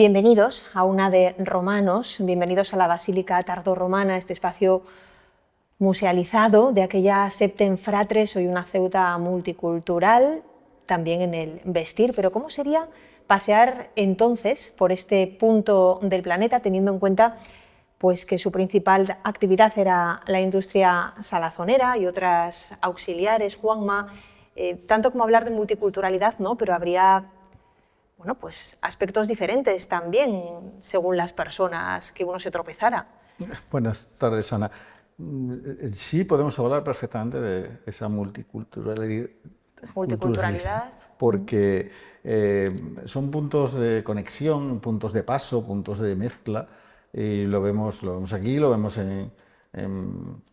Bienvenidos a una de Romanos, bienvenidos a la Basílica Tardorromana, este espacio musealizado de aquella Septem Fratres, hoy una Ceuta multicultural, también en el vestir. Pero ¿cómo sería pasear entonces por este punto del planeta, teniendo en cuenta pues, que su principal actividad era la industria salazonera y otras auxiliares, Juanma? Tanto como hablar de multiculturalidad, ¿no? Pero habría pues aspectos diferentes también según las personas que uno se tropezara. Buenas tardes, Ana. Sí, podemos hablar perfectamente de esa multiculturalidad, porque son puntos de conexión, puntos de paso, puntos de mezcla, y lo vemos aquí, lo vemos en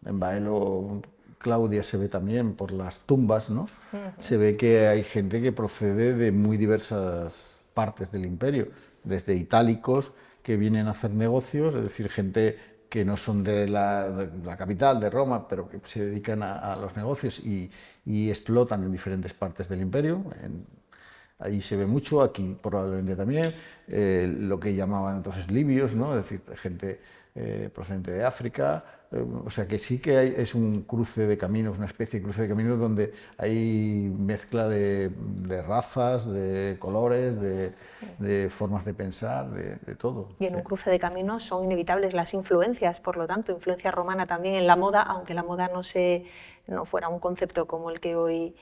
Baelo. Claudia se ve también por las tumbas, ¿no? Se ve que hay gente que procede de muy diversas partes del imperio, desde itálicos que vienen a hacer negocios, es decir, gente que no son de la capital, de Roma, pero que se dedican a los negocios y explotan en diferentes partes del imperio. Ahí se ve mucho, aquí probablemente también, lo que llamaban entonces libios, ¿no? Es decir, gente procedente de África. O sea que sí que es un cruce de caminos, una especie de cruce de caminos donde hay mezcla de razas, de colores, de formas de pensar, de todo. Y en un cruce de caminos son inevitables las influencias, por lo tanto, influencia romana también en la moda, aunque la moda no fuera un concepto como el que hoy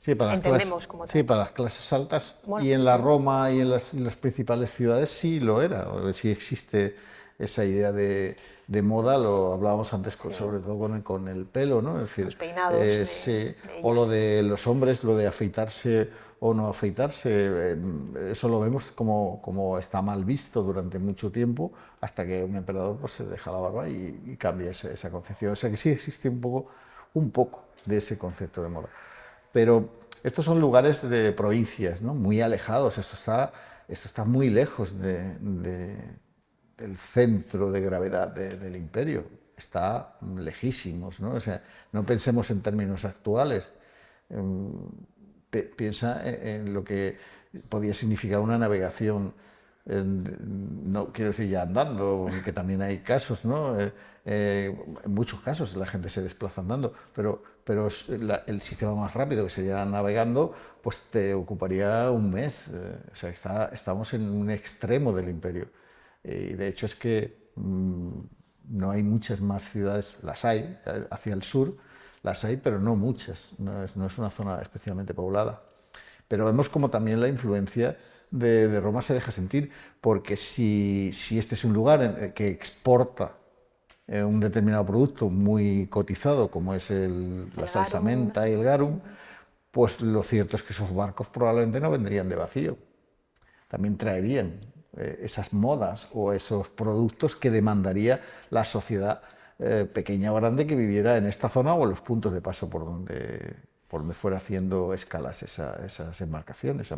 entendemos como tal. Sí, para las clases altas, y en la Roma y en las principales ciudades sí lo era, sí existe esa idea de moda, lo hablábamos antes, sobre todo con el pelo, ¿no? Es decir, los peinados o lo de los hombres, lo de afeitarse o no afeitarse, eso lo vemos como está mal visto durante mucho tiempo, hasta que un emperador pues, se deja la barba y cambia esa concepción. O sea que sí existe un poco de ese concepto de moda. Pero estos son lugares de provincias, ¿no? Muy alejados, esto está muy lejos del centro de gravedad del imperio, está lejísimos, ¿no? O sea, no pensemos en términos actuales, piensa en lo que podía significar una navegación, no quiero decir ya andando, que también hay casos, ¿no? En muchos casos la gente se desplaza andando, pero el sistema más rápido, que sería navegando, pues te ocuparía un mes. O sea, estamos en un extremo del imperio. Y de hecho es que no hay muchas más ciudades, las hay hacia el sur, las hay, pero no muchas, no es una zona especialmente poblada. Pero vemos como también la influencia de Roma se deja sentir, porque si este es un lugar que exporta un determinado producto muy cotizado, como es la salsamenta y el garum, pues lo cierto es que esos barcos probablemente no vendrían de vacío, también traerían esas modas o esos productos que demandaría la sociedad pequeña o grande que viviera en esta zona o en los puntos de paso por donde fuera haciendo escalas esas embarcaciones. O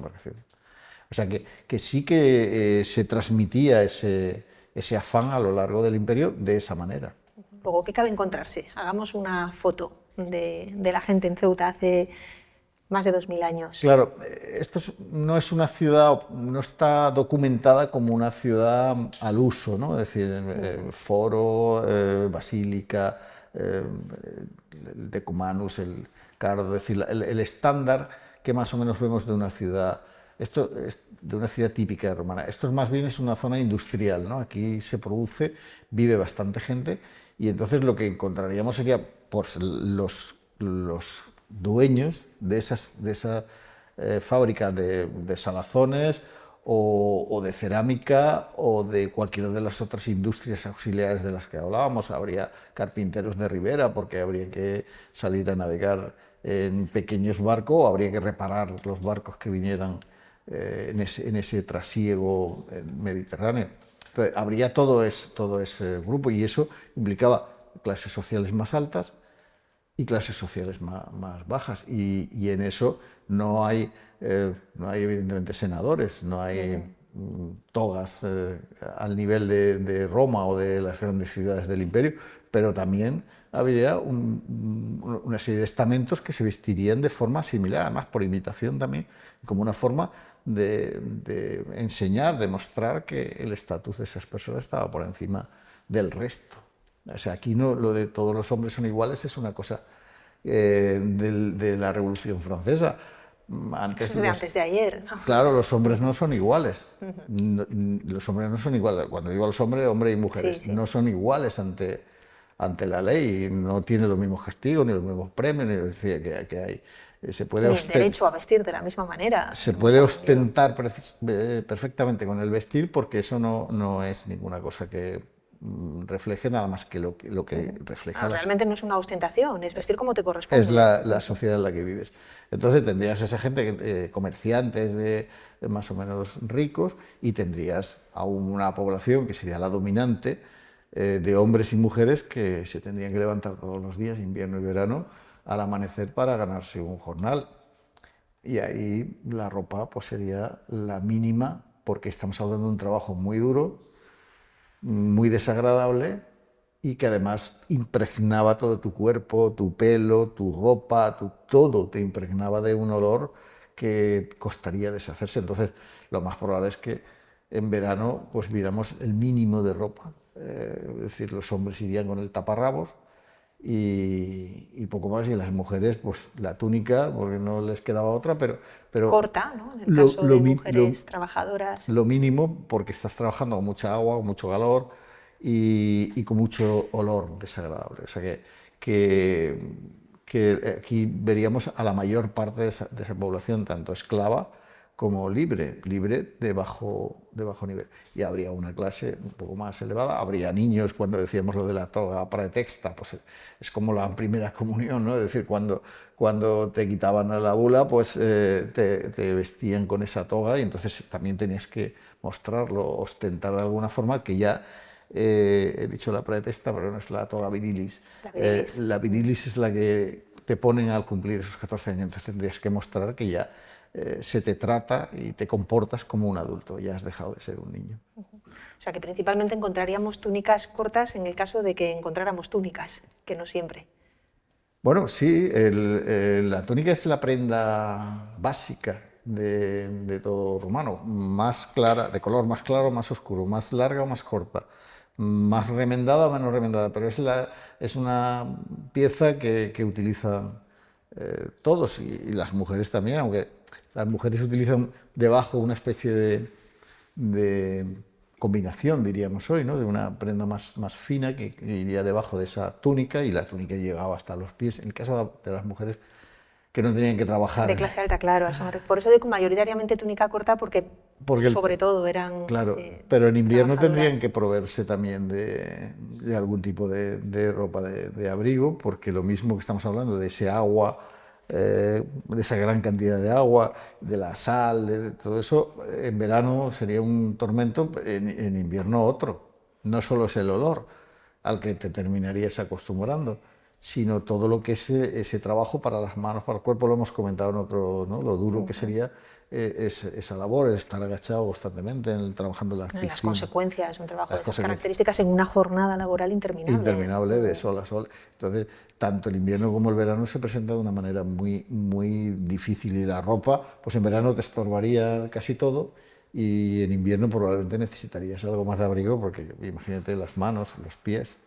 sea que sí que se transmitía ese afán a lo largo del imperio de esa manera. Luego, ¿qué cabe encontrarse? Hagamos una foto de la gente en Ceuta hace más de 2000 años. Claro, esto no es una ciudad, no está documentada como una ciudad al uso, ¿no? Es decir, foro, basílica, el decumanus, el cardo, es decir, el estándar que más o menos vemos de una ciudad, esto es de una ciudad típica romana. Esto más bien es una zona industrial, ¿no? Aquí se produce, vive bastante gente, y entonces lo que encontraríamos sería pues, los dueños de esa fábrica de salazones o de cerámica o de cualquiera de las otras industrias auxiliares de las que hablábamos. Habría carpinteros de ribera porque habría que salir a navegar en pequeños barcos, o habría que reparar los barcos que vinieran en ese trasiego mediterráneo. Entonces, habría todo ese grupo, y eso implicaba clases sociales más altas y clases sociales más bajas, y en eso no hay evidentemente senadores, no hay togas al nivel de Roma o de las grandes ciudades del imperio, pero también habría una serie de estamentos que se vestirían de forma similar, además por imitación también, como una forma de enseñar, de mostrar que el estatus de esas personas estaba por encima del resto. O sea, aquí no, lo de todos los hombres son iguales es una cosa de la Revolución Francesa. Eso es de antes de ayer, ¿no? Claro, los hombres no son iguales. Los hombres no son iguales. Cuando digo los hombres, hombres y mujeres, Sí, sí. no son iguales ante la ley. No tienen los mismos castigos, ni los mismos premios, ni decir, que hay. Se puede Ni el derecho a vestir de la misma manera. se Hemos puede aprendido. ostentar perfectamente con el vestir, porque eso no es ninguna cosa que refleje nada más que lo que refleja Realmente no es una ostentación, es vestir como te es corresponde. la sociedad en la que vives. Entonces tendrías esa gente, comerciantes de más o menos ricos, y tendrías a una población que sería la dominante, de hombres y mujeres que se tendrían que levantar todos los días, invierno y verano, al amanecer para ganarse un jornal. Y ahí la ropa pues sería la mínima, porque estamos hablando de un trabajo muy duro, muy desagradable, y que además impregnaba todo tu cuerpo, tu pelo, tu ropa, todo te impregnaba de un olor que costaría deshacerse. Entonces, lo más probable es que en verano pues viéramos el mínimo de ropa. Es decir, los hombres irían con el taparrabos y poco más, y las mujeres pues la túnica, porque no les quedaba otra, pero Corta, ¿no? En el caso de mujeres trabajadoras. lo mínimo, porque estás trabajando con mucha agua, con mucho calor y con mucho olor desagradable. O sea que aquí veríamos a la mayor parte de esa población, tanto esclava como libre de bajo nivel. Y habría una clase un poco más elevada, habría niños. Cuando decíamos lo de la toga pretexta, pues es como la primera comunión, ¿no? Es decir, cuando te quitaban la bula, pues te vestían con esa toga, y entonces también tenías que mostrarlo, ostentar de alguna forma, que ya he dicho la pretexta, pero no es la toga virilis. La virilis. La virilis es la que te ponen al cumplir esos 14 años, entonces tendrías que mostrar que ya se te trata y te comportas como un adulto, ya has dejado de ser un niño. O sea que principalmente encontraríamos túnicas cortas en el caso de que encontráramos túnicas, que no siempre. Bueno, sí, la túnica es la prenda básica de todo rumano, más clara, de color más claro o más oscuro, más larga o más corta, más remendada o menos remendada, pero es una pieza que utilizan todos, y las mujeres también, aunque las mujeres utilizan debajo una especie de combinación, diríamos hoy, ¿no? De una prenda más fina que iría debajo de esa túnica, y la túnica llegaba hasta los pies. En el caso de las mujeres que no tenían que trabajar. De clase alta, claro. Por eso digo mayoritariamente túnica corta, porque sobre todo eran. Claro, pero en invierno tendrían trabajadoras. que proveerse también de algún tipo de ropa de abrigo, porque lo mismo que estamos hablando de ese agua, de esa gran cantidad de agua, de la sal, de todo eso, en verano sería un tormento, en invierno otro. No solo es el olor al que te terminarías acostumbrando, sino todo lo que es ese trabajo para las manos, para el cuerpo. Lo hemos comentado en otro, ¿no? Lo duro que sería esa labor, el estar agachado constantemente, trabajando en la piscina. Las consecuencias, un trabajo Las de esas características en una jornada laboral interminable, de sol a sol. Entonces, tanto el invierno como el verano se presenta de una manera muy difícil, y la ropa, pues en verano te estorbaría casi todo, y en invierno probablemente necesitarías algo más de abrigo, porque imagínate las manos, los pies.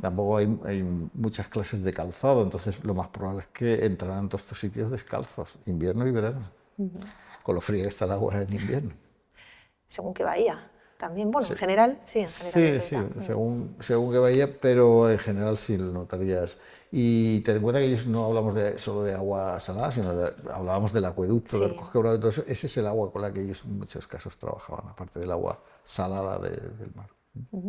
Tampoco hay muchas clases de calzado, entonces lo más probable es que entrarán todos estos sitios descalzos, invierno y verano, con lo fría que está el agua en invierno. Según qué bahía, también, bueno, sí. En general, sí, en general. Sí, según qué bahía, pero en general sí lo notarías. Y ten en cuenta que ellos no hablamos solo de agua salada, sino hablábamos del acueducto, del Cosquebrado y todo eso. Ese es el agua con la que ellos en muchos casos trabajaban, aparte del agua salada del mar.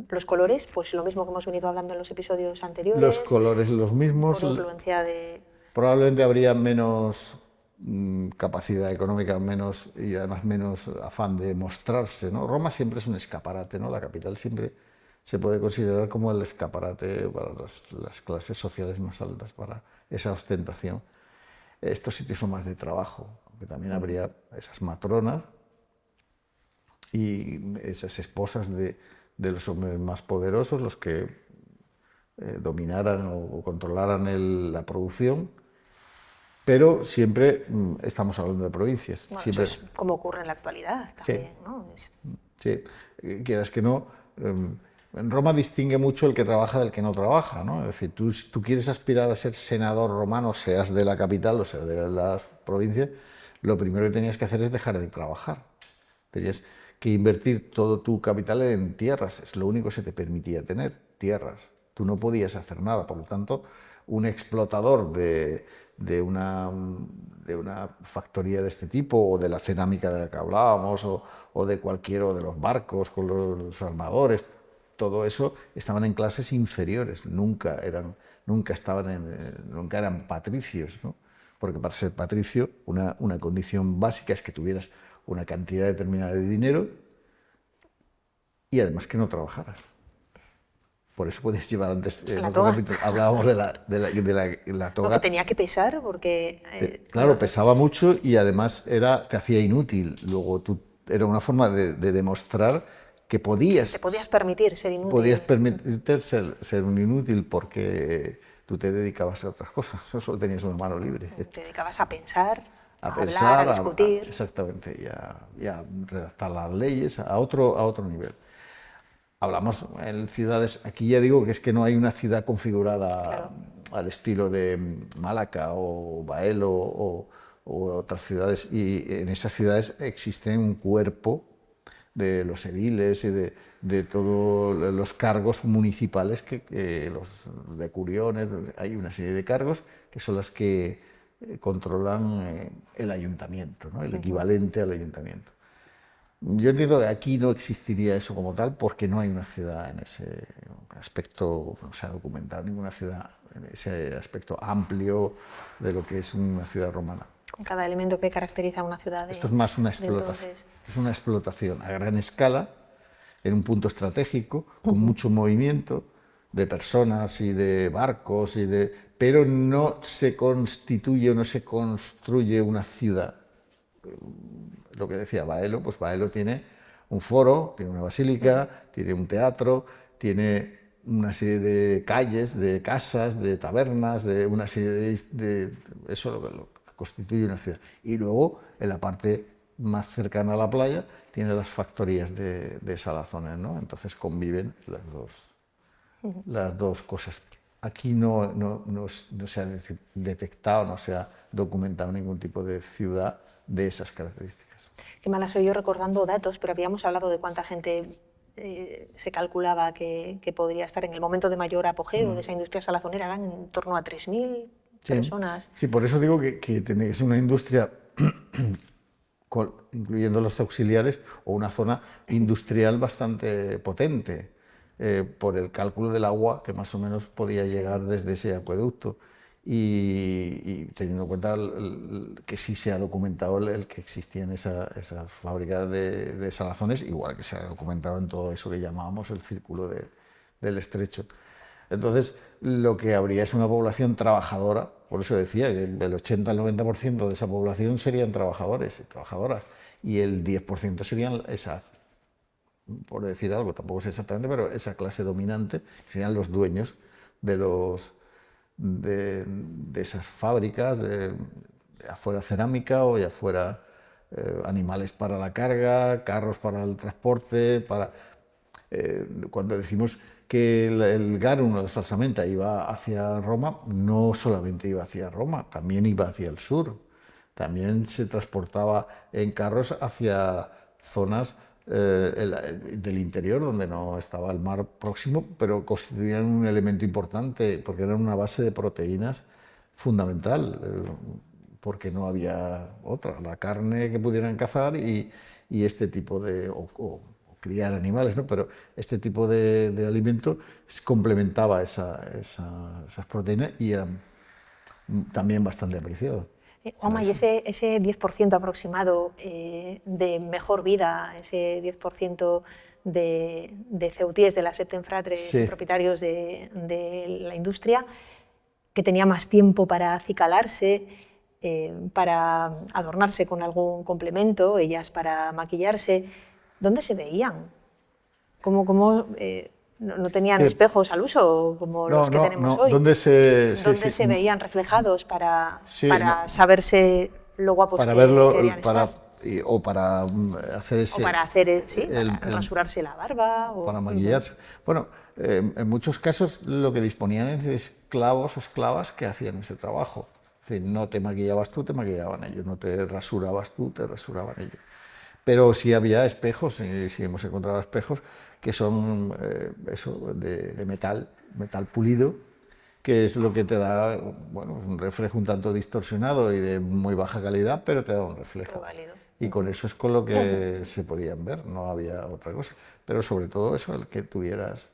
Los colores, pues lo mismo que hemos venido hablando en los episodios anteriores. Los colores los mismos. Por influencia de. Probablemente habría menos capacidad económica, y además menos afán de mostrarse, ¿no? Roma siempre es un escaparate, ¿no? La capital siempre se puede considerar como el escaparate para las clases sociales más altas, para esa ostentación. Estos sitios son más de trabajo, aunque también habría esas matronas y esas esposas de los hombres más poderosos, los que dominaran o controlaran la producción, pero siempre estamos hablando de provincias. Bueno, Siempre, eso es como ocurre en la actualidad también, sí, ¿no? sí, quieras que no. En Roma distingue mucho el que trabaja del que no trabaja, ¿no? Es decir, tú quieres aspirar a ser senador romano, seas de la capital o sea de las provincias, lo primero que tenías que hacer es dejar de trabajar. Tenías que invertir todo tu capital en tierras, es lo único que se te permitía tener, tierras. Tú no podías hacer nada, por lo tanto, un explotador de una factoría de este tipo, o de la cerámica de la que hablábamos, o de cualquiera de los barcos con los armadores, todo eso estaban en clases inferiores, nunca eran patricios, ¿no? Porque para ser patricio, una condición básica es que tuvieras una cantidad determinada de dinero y además que no trabajaras. Por eso podías llevar antes, en La otro toga. capítulo, hablábamos de la Lo que toga. tenía que pesar porque... Claro, pesaba mucho y además te hacía inútil. Luego era una forma de demostrar que te podías permitir ser podías inútil. permitirte ser un inútil porque tú te dedicabas a otras cosas, solo tenías una mano libre. Te dedicabas a pensar, A a hablar, a pensar, discutir. exactamente, y a redactar las leyes a otro nivel. Hablamos en ciudades, aquí ya digo que es que no hay una ciudad configurada Claro. al estilo de Malaca o Baelo o otras ciudades, y en esas ciudades existe un cuerpo de los ediles y de todos los cargos municipales, que los decuriones, hay una serie de cargos que son las que controlan el ayuntamiento, ¿no? El equivalente al ayuntamiento. Yo entiendo que aquí no existiría eso como tal porque no hay una ciudad en ese aspecto, no se ha documentado ninguna ciudad en ese aspecto amplio de lo que es una ciudad romana. Con cada elemento que caracteriza a una ciudad Esto es más una de explotación, entonces. es una explotación a gran escala, en un punto estratégico, con mucho movimiento de personas y de barcos, pero no se constituye o no se construye una ciudad. Lo que decía Baelo, pues Baelo tiene un foro, tiene una basílica, tiene un teatro, tiene una serie de calles, de casas, de tabernas, de una serie eso lo que constituye una ciudad. Y luego, en la parte más cercana a la playa, tiene las factorías de salazones, ¿no? Entonces conviven las dos cosas. Aquí no se ha detectado, no se ha documentado ningún tipo de ciudad de esas características. Qué mala soy yo recordando datos, pero habíamos hablado de cuánta gente se calculaba que podría estar en el momento de mayor apogeo de esa industria salazonera. Eran en torno a 3.000 personas. Sí, por eso digo que tiene que ser una industria, incluyendo los auxiliares, o una zona industrial bastante potente, por el cálculo del agua que más o menos podía llegar desde ese acueducto. Y teniendo en cuenta que sí se ha documentado el que existían esas fábricas de salazones, igual que se ha documentado en todo eso que llamábamos el círculo del estrecho. Entonces, lo que habría es una población trabajadora, por eso decía que el 80 al 90% de esa población serían trabajadores y trabajadoras, y el 10% serían esa, por decir algo, tampoco sé exactamente, pero esa clase dominante, que serían los dueños de esas fábricas, de afuera cerámica o de afuera animales para la carga, carros para el transporte, cuando decimos que el garum o la salsamenta iba hacia Roma, no solamente iba hacia Roma, también iba hacia el sur. También se transportaba en carros hacia zonas del interior, donde no estaba el mar próximo, pero constituían un elemento importante porque eran una base de proteínas fundamental, porque no había otra, la carne que pudieran cazar y este tipo o criar animales, ¿no? Pero este tipo de alimento complementaba esas proteínas y eran también bastante apreciados. Juanma, y ese 10% aproximado de mejor vida, ese 10% de ceutíes, de las septenfratres, Sí. propietarios de la industria, que tenía más tiempo para acicalarse, para adornarse con algún complemento, ellas para maquillarse, ¿dónde se veían? ¿Cómo No tenían Sí. espejos al uso como los que tenemos hoy. ¿Dónde se veían reflejados para saberse lo guapos para que verlo, querían estar. o para hacer ese... O para hacer, para rasurarse la barba. Para maquillarse. Bueno, en muchos casos lo que disponían es de esclavos o esclavas que hacían ese trabajo. Es decir, no te maquillabas tú, te maquillaban ellos. No te rasurabas tú, te rasuraban ellos. Pero sí había espejos, y sí hemos encontrado espejos que son de metal pulido, que es lo que te da, bueno, un reflejo un tanto distorsionado y de muy baja calidad, pero te da un reflejo. Pero válido. Y con eso es con lo que se podían ver, no había otra cosa. Pero sobre todo eso, el que tuvieras...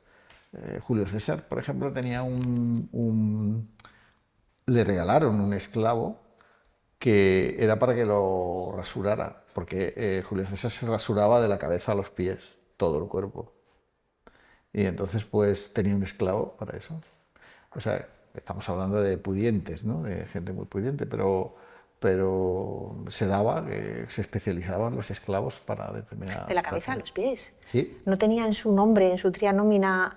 Julio César, por ejemplo, tenía le regalaron un esclavo que era para que lo rasurara, porque Julio César se rasuraba de la cabeza a los pies, todo el cuerpo. Y entonces pues tenía un esclavo para eso. O sea, estamos hablando de pudientes, ¿no? De gente muy pudiente, pero se daba, se especializaban los esclavos para determinadas... De la cabeza a los pies. Sí. ¿No tenía en su nombre, en su trianómina,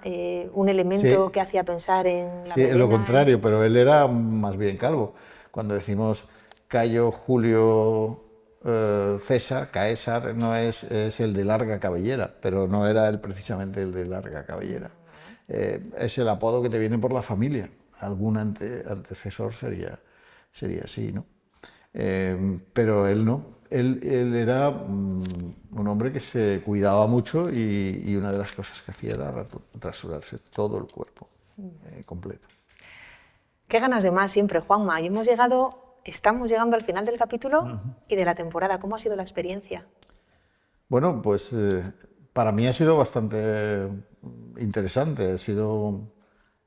un elemento que hacía pensar en la Sí, melena? lo contrario, pero él era más bien calvo. Cuando decimos Cayo Julio César, Caesar, no es el de larga cabellera, pero no era él precisamente el de larga cabellera. Es el apodo que te viene por la familia. Algún antecesor sería así, ¿no? Pero él no. Él era un hombre que se cuidaba mucho y una de las cosas que hacía era rasurarse todo el cuerpo completo. Qué ganas de más siempre, Juanma. Y estamos llegando al final del capítulo y de la temporada. ¿Cómo ha sido la experiencia? Bueno, pues para mí ha sido bastante interesante.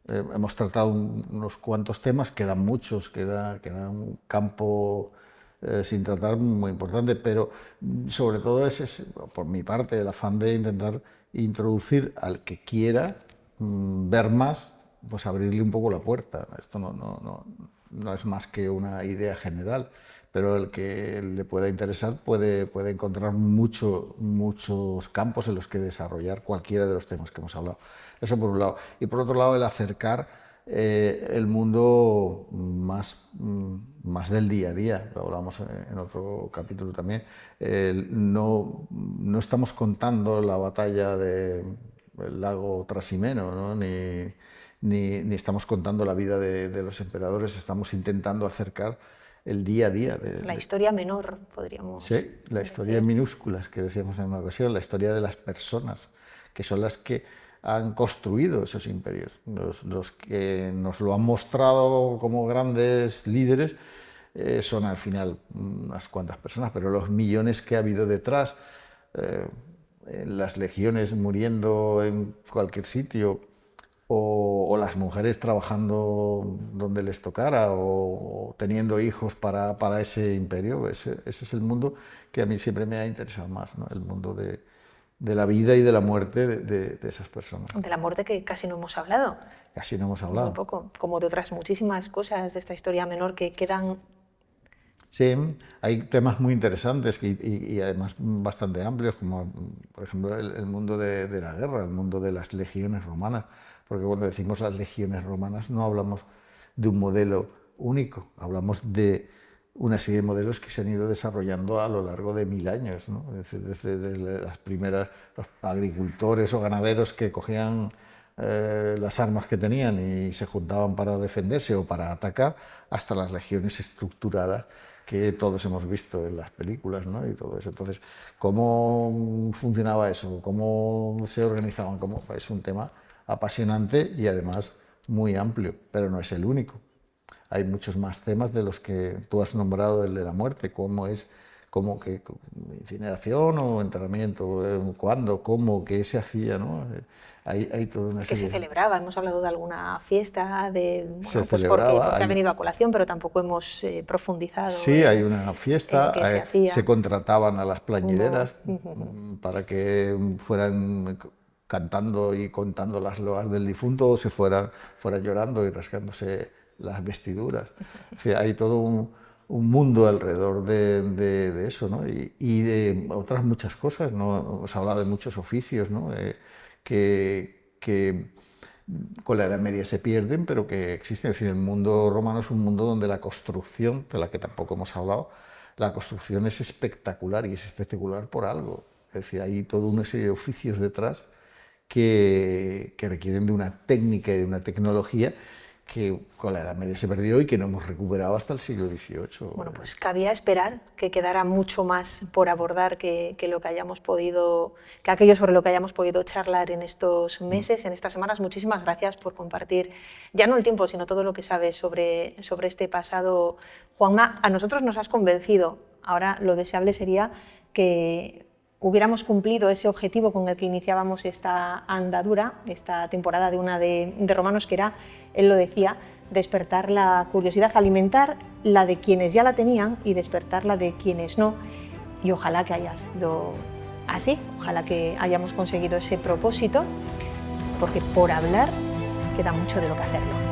Hemos tratado unos cuantos temas, quedan muchos, queda un campo sin tratar muy importante, pero sobre todo es por mi parte el afán de intentar introducir al que quiera ver más, pues abrirle un poco la puerta. Esto no es más que una idea general, pero el que le pueda interesar puede encontrar muchos campos en los que desarrollar cualquiera de los temas que hemos hablado. Eso por un lado. Y por otro lado, el acercar el mundo más del día a día. Lo hablamos en otro capítulo también. No estamos contando la batalla del lago Trasimeno, ¿no? Ni estamos contando la vida de los emperadores, estamos intentando acercar el día a día. La historia menor, podríamos decir. Sí, la historia en minúsculas, que decíamos en una ocasión, la historia de las personas, que son las que han construido esos imperios. Los que nos lo han mostrado como grandes líderes son al final unas cuantas personas, pero los millones que ha habido detrás, las legiones muriendo en cualquier sitio, o las mujeres trabajando donde les tocara, o teniendo hijos para ese imperio. Ese es el mundo que a mí siempre me ha interesado más, ¿no? El mundo de la vida y de la muerte de esas personas. De la muerte que casi no hemos hablado. Casi no hemos hablado. Muy poco, como de otras muchísimas cosas de esta historia menor que quedan. Sí, hay temas muy interesantes y además bastante amplios, como por ejemplo el mundo de la guerra, el mundo de las legiones romanas, porque cuando decimos las legiones romanas no hablamos de un modelo único, hablamos de una serie de modelos que se han ido desarrollando a lo largo de 1000 años, ¿no? Es decir, desde las primeras, los agricultores o ganaderos que cogían las armas que tenían y se juntaban para defenderse o para atacar, hasta las legiones estructuradas que todos hemos visto en las películas, ¿no? Y todo eso. Entonces, ¿cómo funcionaba eso? ¿Cómo se organizaban? Es un tema apasionante y además muy amplio, pero no es el único. Hay muchos más temas de los que tú has nombrado, el de la muerte, cómo que incineración o enterramiento, cuándo, cómo, qué se hacía, ¿no? Hay toda una serie. Que se celebraba, hemos hablado de alguna fiesta, se pues porque ha venido a colación, pero tampoco hemos profundizado. Sí, hay una fiesta, se contrataban a las plañideras para que fueran cantando y contando las loas del difunto, o se fueran llorando y rasgándose las vestiduras. O sea, hay todo un mundo alrededor de eso, ¿no? Y de otras muchas cosas, ¿no? Hemos hablado de muchos oficios, ¿no? Que que con la Edad Media se pierden, pero que existen. Es decir, el mundo romano es un mundo donde la construcción, de la que tampoco hemos hablado, la construcción es espectacular, y es espectacular por algo. Es decir, hay toda una serie de oficios detrás que requieren de una técnica y de una tecnología que con la Edad Media se perdió y que no hemos recuperado hasta el siglo XVIII. Bueno, pues cabía esperar que quedara mucho más por abordar que lo que hayamos podido, que aquello sobre lo que hayamos podido charlar en estos meses, en estas semanas. Muchísimas gracias por compartir, ya no el tiempo, sino todo lo que sabes sobre este pasado. Juanma, a nosotros nos has convencido. Ahora lo deseable sería que hubiéramos cumplido ese objetivo con el que iniciábamos esta andadura, esta temporada de una de Romanos, que era, él lo decía, despertar la curiosidad, alimentar la de quienes ya la tenían y despertar la de quienes no. Y ojalá que haya sido así, ojalá que hayamos conseguido ese propósito, porque por hablar queda mucho de lo que hacerlo.